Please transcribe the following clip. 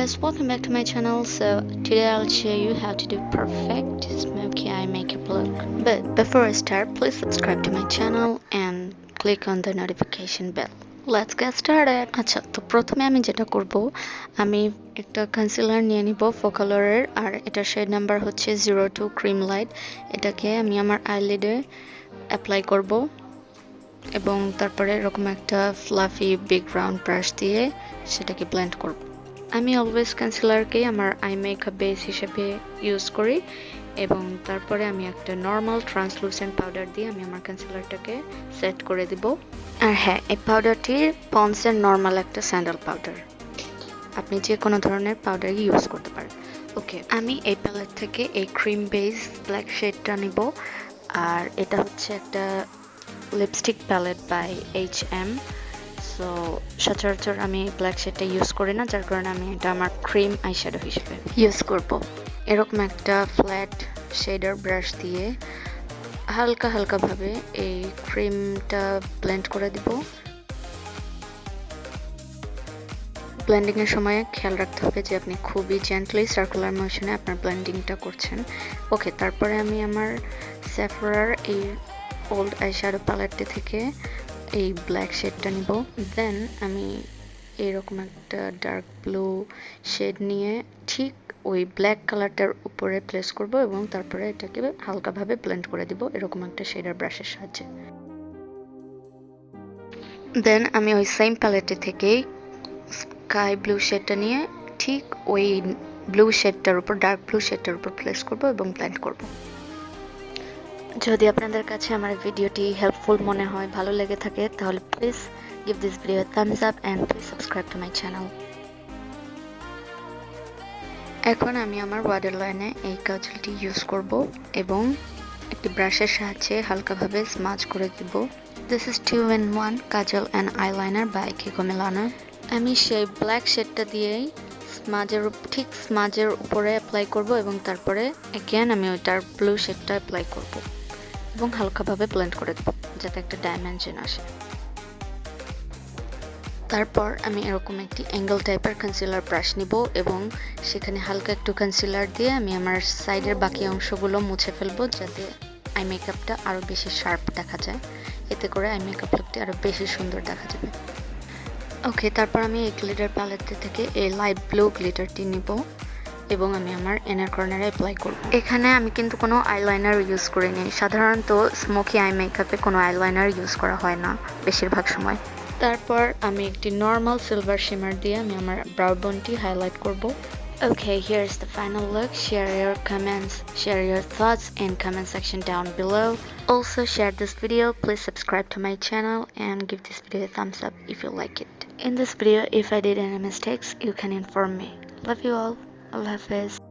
guys, welcome back to my channel. So today I'll show you how to do perfect smoky eye makeup look. But before I start, please subscribe to my channel and click on the notification bell. Let's get started. আচ্ছা, তো প্রথমে আমি যেটা করব, আমি একটা concealer নিয়ে নিব ফোকালরের, আর এটার শেড নাম্বার হচ্ছে 02 ক্রিম লাইট। এটাকে আমি আমার আইলিডে অ্যাপ্লাই করব এবং তারপরে এরকম একটা ফ্লাফি বিগ রাউন্ড ব্রাশ দিয়ে সেটাকে ব্লেন্ড করব। আমি অলওয়েজ কনসিলারকে আমার আই মেকআপ বেস হিসেবে ইউজ করি এবং তারপরে আমি একটা নর্মাল ট্রান্সলুসেন্ট পাউডার দিয়ে আমি আমার কনসিলারটাকে সেট করে দিব। আর হ্যাঁ, এই পাউডারটি পন্ডসের নর্মাল একটা স্যান্ডেল পাউডার, আপনি যে কোনো ধরনের পাউডার ইউজ করতে পারেন। ওকে, আমি এই প্যালেট থেকে এই ক্রিম বেস ব্ল্যাক শেডটা নিব। আর এটা হচ্ছে একটা lipstick palette by H&M। So সচরাচর আমি ব্ল্যাক শেডটা ইউজ করি না, যার কারণে আমি এটা আমার ক্রিম আইশ্যাডো হিসেবে ইউজ করব। এরকম একটা ফ্ল্যাট শেডার ব্রাশ দিয়ে হালকা হালকাভাবে এই ক্রিমটা ব্লেন্ড করে দিব। ব্লেন্ডিংয়ের সময় খেয়াল রাখতে হবে যে আপনি খুবই জেন্টলি সার্কুলার মোশনে আপনার ব্লেন্ডিংটা করছেন। ওকে, তারপরে আমি আমার সেফরার এই ওল্ড আইশ্যাডো প্যালেটটি থেকে এই ব্ল্যাক শেডটা নিব। দেন আমি এরকম একটা ডার্ক ব্লু শেড নিয়ে ঠিক ওই ব্ল্যাক কালারটার উপরে প্লেস করব এবং তারপরে এটাকে হালকাভাবে ব্লেন্ড করে দিব এরকম একটা শেডার ব্রাশের সাহায্যে। দেন আমি ওই সেম প্যালেটটি থেকেই স্কাই ব্লু শেডটা নিয়ে ঠিক ওই ব্লু শেডটার উপর, ডার্ক ব্লু শেডটার উপর প্লেস করব এবং ব্লেন্ড করব। যদি আপনাদের কাছে আমার ভিডিওটি হেল্পফুল মনে হয়, ভালো লেগে থাকে, তাহলে please give this video a thumbs up and please subscribe to my channel. এখন আমি আমার ওয়াটার লাইনে এই কাজলটি ইউজ করব এবং একটি ব্রাশের সাহায্যে হালকাভাবে স্মাজ করে দিব। This is 2-in-1 Kajal and eyeliner by Kiko Milano. আমি সেই ব্ল্যাক শেডটা দিয়েই ঠিক স্মাজের উপরে অ্যাপ্লাই করব এবং তারপরে এগেন আমি ওই ডার্ক ব্লু শেডটা অ্যাপ্লাই করব এবং হালকাভাবে ব্লেন্ড করে দেব যাতে একটা ডাইমেনশন আসে। তারপর আমি এরকম একটি অ্যাঙ্গেল টাইপের কনসিলার ব্রাশ নিব এবং সেখানে হালকা একটু কনসিলার দিয়ে আমি আমার সাইডের বাকি অংশগুলো মুছে ফেলবো যাতে আই মেকআপটা আরও বেশি শার্প দেখা যায়। এতে করে আই মেকআপ লুকটি আরও বেশি সুন্দর দেখা যাবে। ওকে, তারপর আমি এই গ্লিটার প্যালেট থেকে এই লাইট ব্লু গ্লিটারটি নিব এবং আমি আমার ইনার কর্নারে অ্যাপ্লাই করব। এখানে আমি কিন্তু কোনো আইলাইনার ইউজ করিনি। সাধারণত স্মোকি আই মেকআপে কোনো আইলাইনার ইউজ করা হয় না বেশিরভাগ সময়। তারপর আমি একটি নর্মাল সিলভার শিমার দিয়ে আমি আমার ব্রাউ বোনটি হাইলাইট করব। Okay, here's the final look. Share your comments, share your thoughts in comment section down below. Also share this video. Please subscribe to my channel and give this video a thumbs up if you like it. In this video, if I did any mistakes, you can inform me. Love you all. Allah Hafiz.